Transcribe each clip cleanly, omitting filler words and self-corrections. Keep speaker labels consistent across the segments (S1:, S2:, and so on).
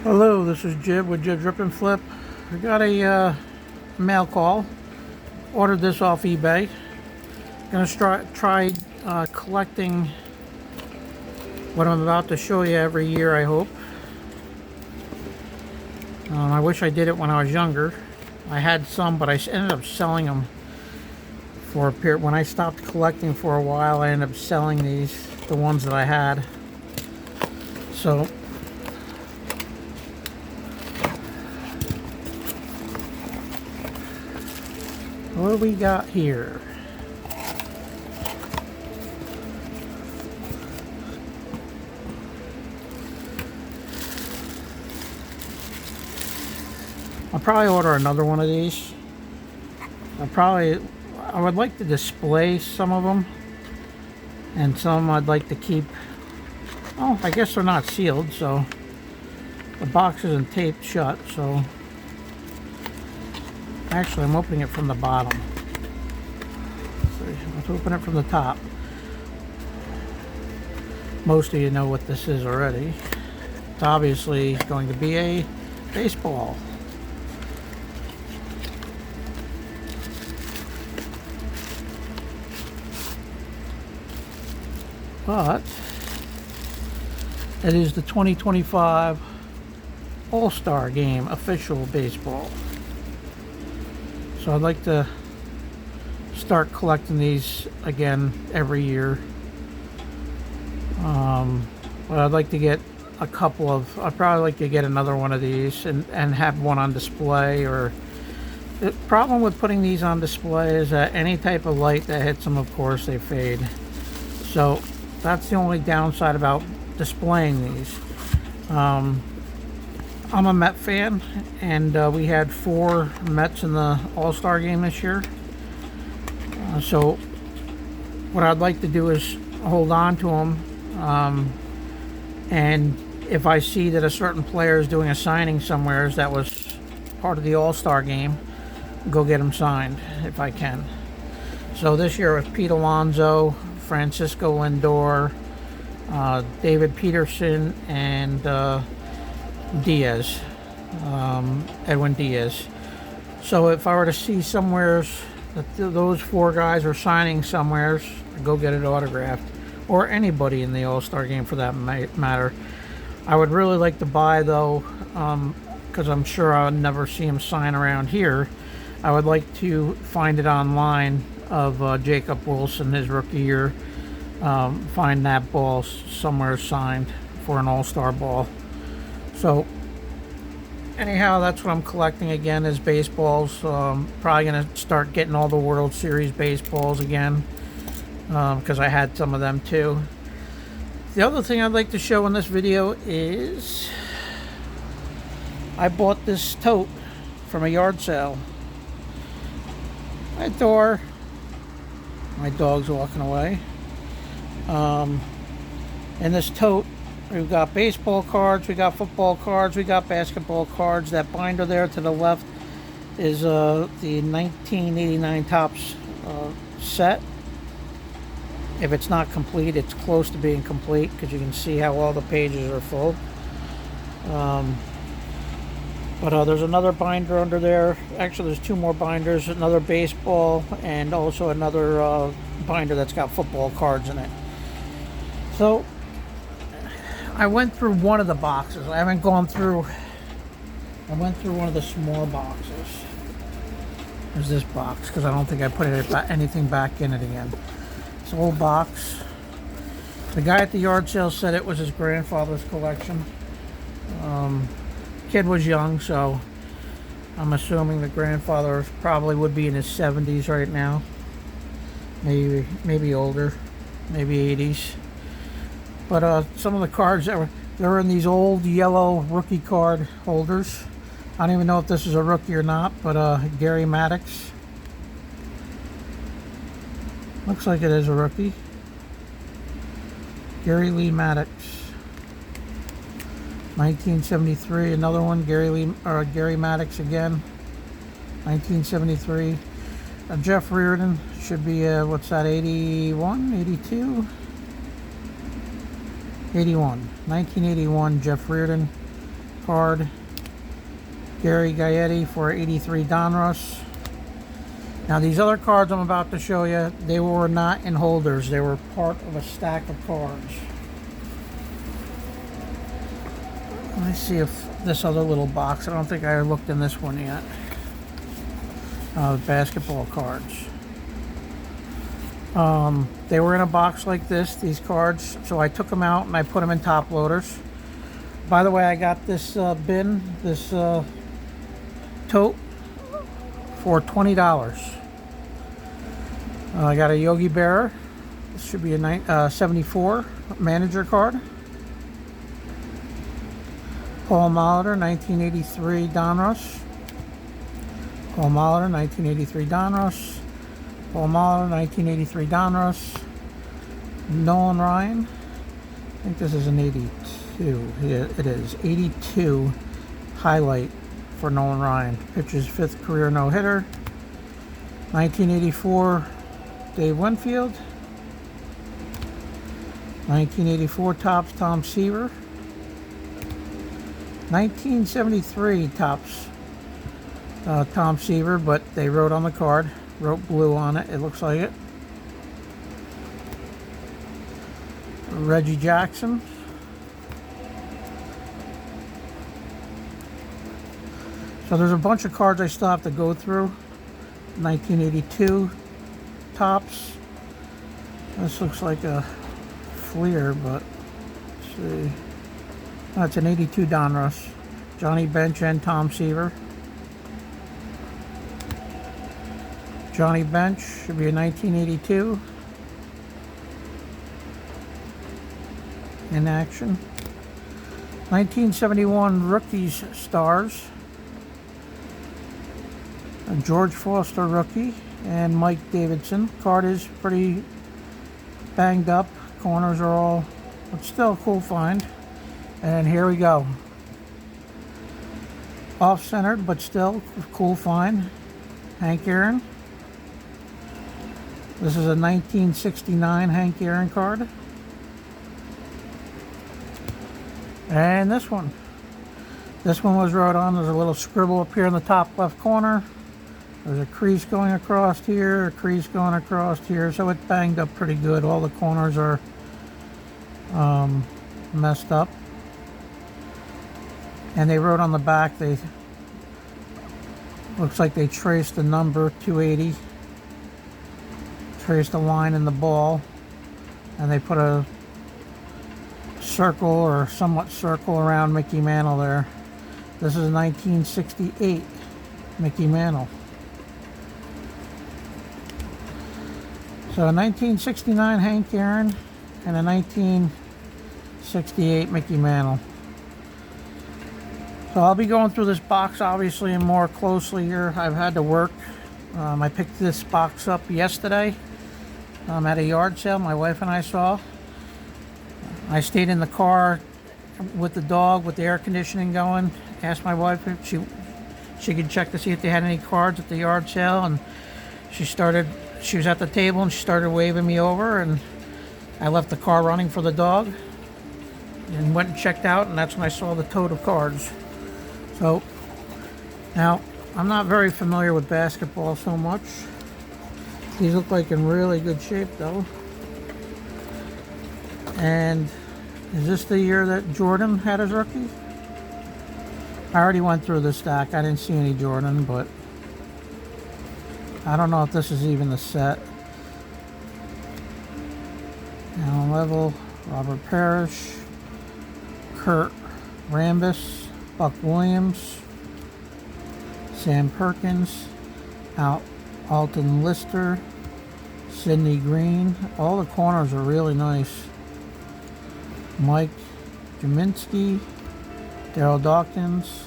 S1: Hello, this is Jib with Jib's Rip and Flip. I got a mail call. Ordered this off eBay. Gonna try collecting what I'm about to show you every year, I hope. I wish I did it when I was younger. I had some, but I ended up selling them for a period. When I stopped collecting for a while, I ended up selling the ones that I had. So what do we got here? I'll probably order another one of these. I would like to display some of them, and some I'd like to keep. Oh, I guess they're not sealed, so the box isn't taped shut, so actually I'm opening it from the bottom. So let's open it from the top. Most of you know what this is already. It's obviously going to be a baseball. But it is the 2025 All-Star Game official baseball. So I'd like to start collecting these again every year. But I'd like to get a couple of, I'd probably like to get another one of these and have one on display. Or the problem with putting these on display is that any type of light that hits them, of course, they fade. So that's the only downside about displaying these. I'm a Met fan, and we had 4 Mets in the All-Star Game this year. So what I'd like to do is hold on to them, and if I see that a certain player is doing a signing somewhere that was part of the All-Star Game, go get them signed if I can. So this year with Pete Alonso, Francisco Lindor, David Peterson, and Diaz, Edwin Diaz. So if I were to see somewheres that those 4 guys are signing somewheres, go get it autographed, or anybody in the All-Star Game for that matter. I would really like to buy, though, because I'm sure I'll never see him sign around here. I would like to find it online of Jacob Wilson, his rookie year. Find that ball somewhere signed for an All-Star ball. So anyhow, that's what I'm collecting again, is baseballs. Probably gonna start getting all the World Series baseballs again, because I had some of them too. The other thing I'd like to show in this video is I bought this tote from a yard sale. Hi, Thor. My dog's walking away. In this tote, we've got baseball cards, we got football cards, we got basketball cards. That binder there to the left is the 1989 Topps set. If it's not complete, it's close to being complete, because you can see how all the pages are full. But there's another binder under there. Actually, there's 2 more binders, another baseball and also another binder that's got football cards in it. So I went through one of the boxes. I haven't gone through, I went through one of the small boxes. There's this box, because I don't think I put anything back in it again. It's an old box. The guy at the yard sale said it was his grandfather's collection. Kid was young, so I'm assuming the grandfather probably would be in his 70s right now. Maybe older, maybe 80s. But some of the cards they were in these old yellow rookie card holders. I don't even know if this is a rookie or not, but Gary Maddox. Looks like it is a rookie. Gary Lee Maddox. 1973, another one, Gary Maddox again. 1973. Jeff Reardon should be, what's that, 81, 82? 81. 1981, Jeff Reardon. card. Gary Gaetti for 83 Donruss. Now these other cards I'm about to show you, they were not in holders. They were part of a stack of cards. Let me see if this other little box, I don't think I looked in this one yet. Basketball cards. They were in a box like this, these cards, so I took them out and I put them in top loaders. By the way, I got this bin, this tote for $20. I got a Yogi Berra. This should be a 74 manager card. Paul Molitor, 1983 Donruss. Paul Molitor, 1983 Donruss. Paul Molitor, 1983 Donruss. Nolan Ryan. I think this is an 82. Yeah, it is. 82 highlight for Nolan Ryan. Pitches 5th career no-hitter. 1984 Dave Winfield. 1984 Topps Tom Seaver. 1973 Topps Tom Seaver, but they wrote on the card, wrote blue on it, it looks like it. Reggie Jackson. So there's a bunch of cards I still have to go through. 1982 Topps. This looks like a Fleer, but let's see. That's an 82 Donruss. Johnny Bench and Tom Seaver. Johnny Bench should be a 1982. In action. 1971 Rookies Stars. A George Foster rookie and Mike Davidson. Card is pretty banged up. Corners are all, but still a cool find. And here we go. Off-centered, but still cool find. Hank Aaron. This is a 1969 Hank Aaron card. And this one. This one was wrote on. There's a little scribble up here in the top left corner. There's a crease going across here, a crease going across here. So it banged up pretty good. All the corners are messed up. And they wrote on the back, they looks like they traced the number 280, traced a line in the ball, and they put a circle or somewhat circle around Mickey Mantle there. This is a 1968 Mickey Mantle. So a 1969 Hank Aaron and a 1968 Mickey Mantle. So I'll be going through this box obviously and more closely here. I've had to work. I picked this box up yesterday at a yard sale my wife and I saw. I stayed in the car with the dog with the air conditioning going. Asked my wife if she could check to see if they had any cards at the yard sale, and she was at the table and she started waving me over, and I left the car running for the dog and went and checked out, and that's when I saw the tote of cards. So now I'm not very familiar with basketball so much. These look like in really good shape though. And is this the year that Jordan had his rookie? I already went through the stack. I didn't see any Jordan, but I don't know if this is even the set. Allen Level, Robert Parrish, Kurt Rambis, Buck Williams, Sam Perkins, Alton Lister, Sidney Green. All the corners are really nice. Mike Jaminski, Daryl Dawkins,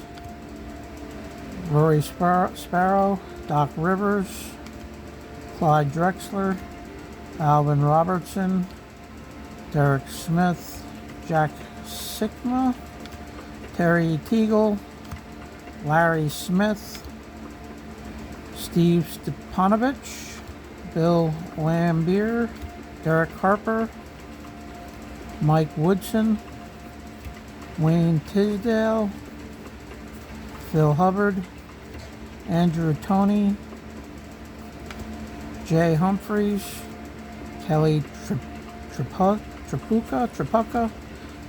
S1: Rory Sparrow, Doc Rivers, Clyde Drexler, Alvin Robertson, Derek Smith, Jack Sikma, Terry Teagle, Larry Smith, Steve Stepanovich, Bill Lambier, Derek Harper, Mike Woodson, Wayne Tisdale, Phil Hubbard, Andrew Toney, Jay Humphreys, Kelly Tripucka,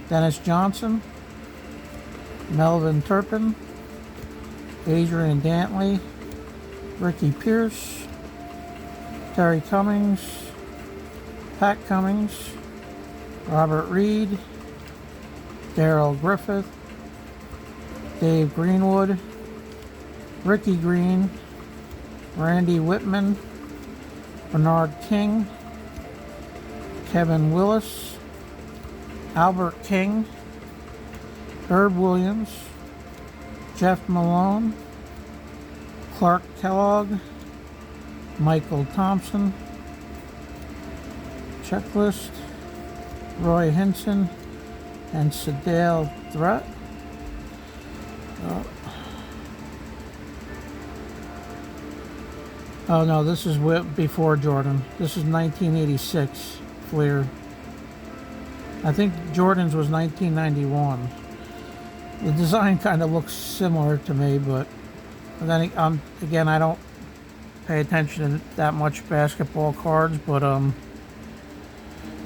S1: Dennis Johnson, Melvin Turpin, Adrian Dantley, Ricky Pierce, Terry Cummings, Pat Cummings, Robert Reed, Daryl Griffith, Dave Greenwood, Ricky Green, Randy Whitman, Bernard King, Kevin Willis, Albert King, Herb Williams, Jeff Malone, Clark Kellogg, Michael Thompson, Checklist, Roy Hinson, and Sadale Threat. Oh no, this is before Jordan. This is 1986 Fleer. I think Jordan's was 1991. The design kind of looks similar to me, but then again, I don't pay attention to that much basketball cards, but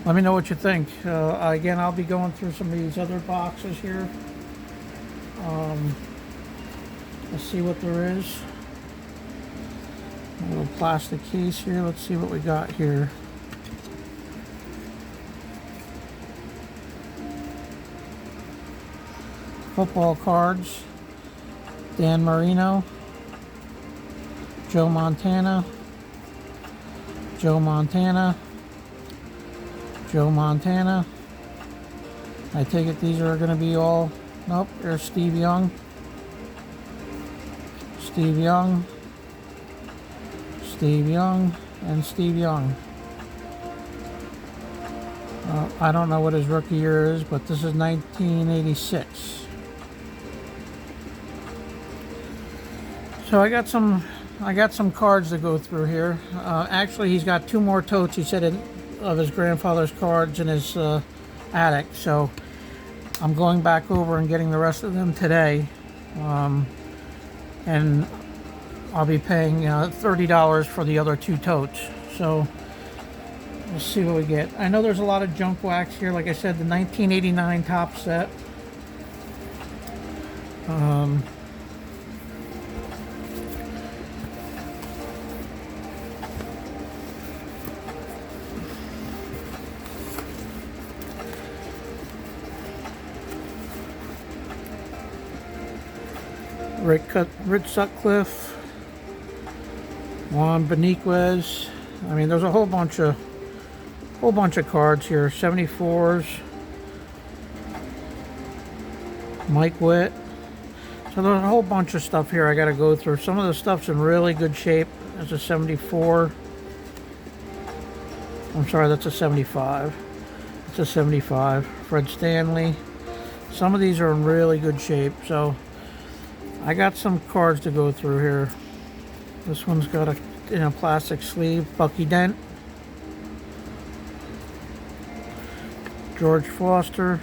S1: let me know what you think. Again, I'll be going through some of these other boxes here. Let's see what there is. A little plastic case here. Let's see what we got here. Football cards. Dan Marino, Joe Montana, Joe Montana, Joe Montana. I take it these are going to be all, nope, there's Steve Young, Steve Young, Steve Young, and Steve Young. I don't know what his rookie year is, but this is 1986. So I got some cards to go through here. Actually, he's got two more totes, he said, of his grandfather's cards in his attic. So I'm going back over and getting the rest of them today. And I'll be paying $30 for the other two totes. So we'll see what we get. I know there's a lot of junk wax here. Like I said, the 1989 top set. Rich Sutcliffe, Juan Beniquez. I mean, there's a whole bunch of cards here. 74s. Mike Witt. So there's a whole bunch of stuff here I got to go through. Some of the stuff's in really good shape. That's a 74. I'm sorry, that's a 75. It's a 75. Fred Stanley. Some of these are in really good shape. So I got some cards to go through here. This one's got a plastic sleeve. Bucky Dent, George Foster.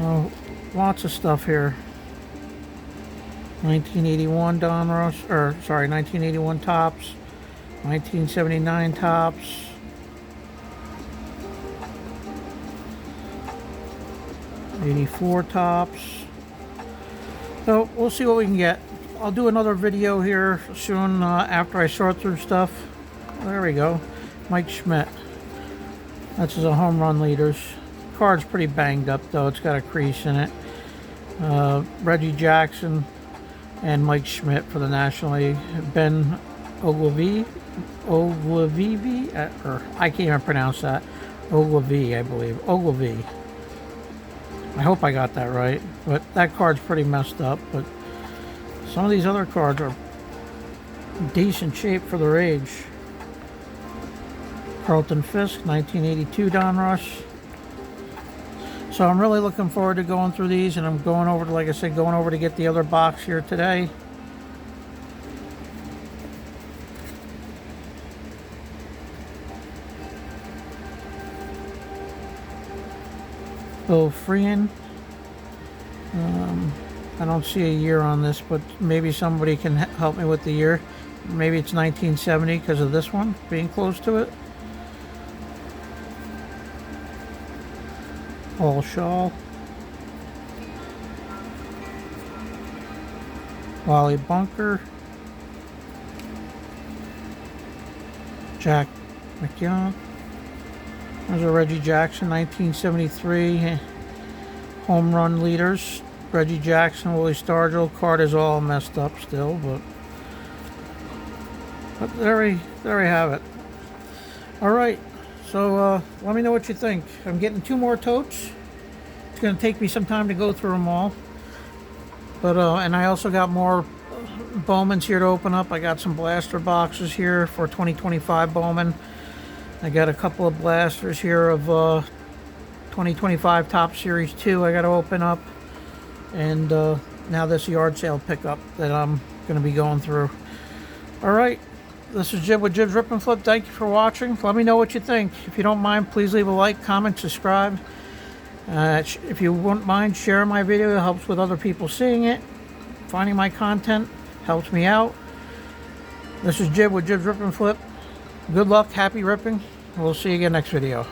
S1: Oh, lots of stuff here. 1981 Donruss, or sorry, 1981 tops. 1979 tops. '84 tops. So we'll see what we can get. I'll do another video here soon after I sort through stuff. There we go. Mike Schmidt. That's his home run leaders. Card's pretty banged up though. It's got a crease in it. Reggie Jackson and Mike Schmidt for the National League. Ben Ogilvie, or I can't even pronounce that. Ogilvie, I believe. Ogilvie. I hope I got that right, but that card's pretty messed up. But some of these other cards are decent shape for their age. Carlton Fisk, 1982 Donruss. So I'm really looking forward to going through these, and I'm going over to, like I said, going over to get the other box here today. Bill Freehan, I don't see a year on this, but maybe somebody can help me with the year. Maybe it's 1970 because of this one being close to it. All shawl. Wally Bunker. Jack McKeown. There's a Reggie Jackson, 1973 home run leaders. Reggie Jackson, Willie Stargell. Card is all messed up still, but there we have it. All right, so let me know what you think. I'm getting 2 more totes. It's going to take me some time to go through them all, but and I also got more Bowmans here to open up. I got some blaster boxes here for 2025 Bowman. I got a couple of blasters here of 2025 Top Series 2 I got to open up. And now this yard sale pickup that I'm going to be going through. All right, this is Jib with Jib's Rip and Flip. Thank you for watching. Let me know what you think. If you don't mind, please leave a like, comment, subscribe. If you wouldn't mind sharing my video, it helps with other people seeing it. Finding my content helps me out. This is Jib with Jib's Rip and Flip. Good luck, happy ripping. We'll see you again next video.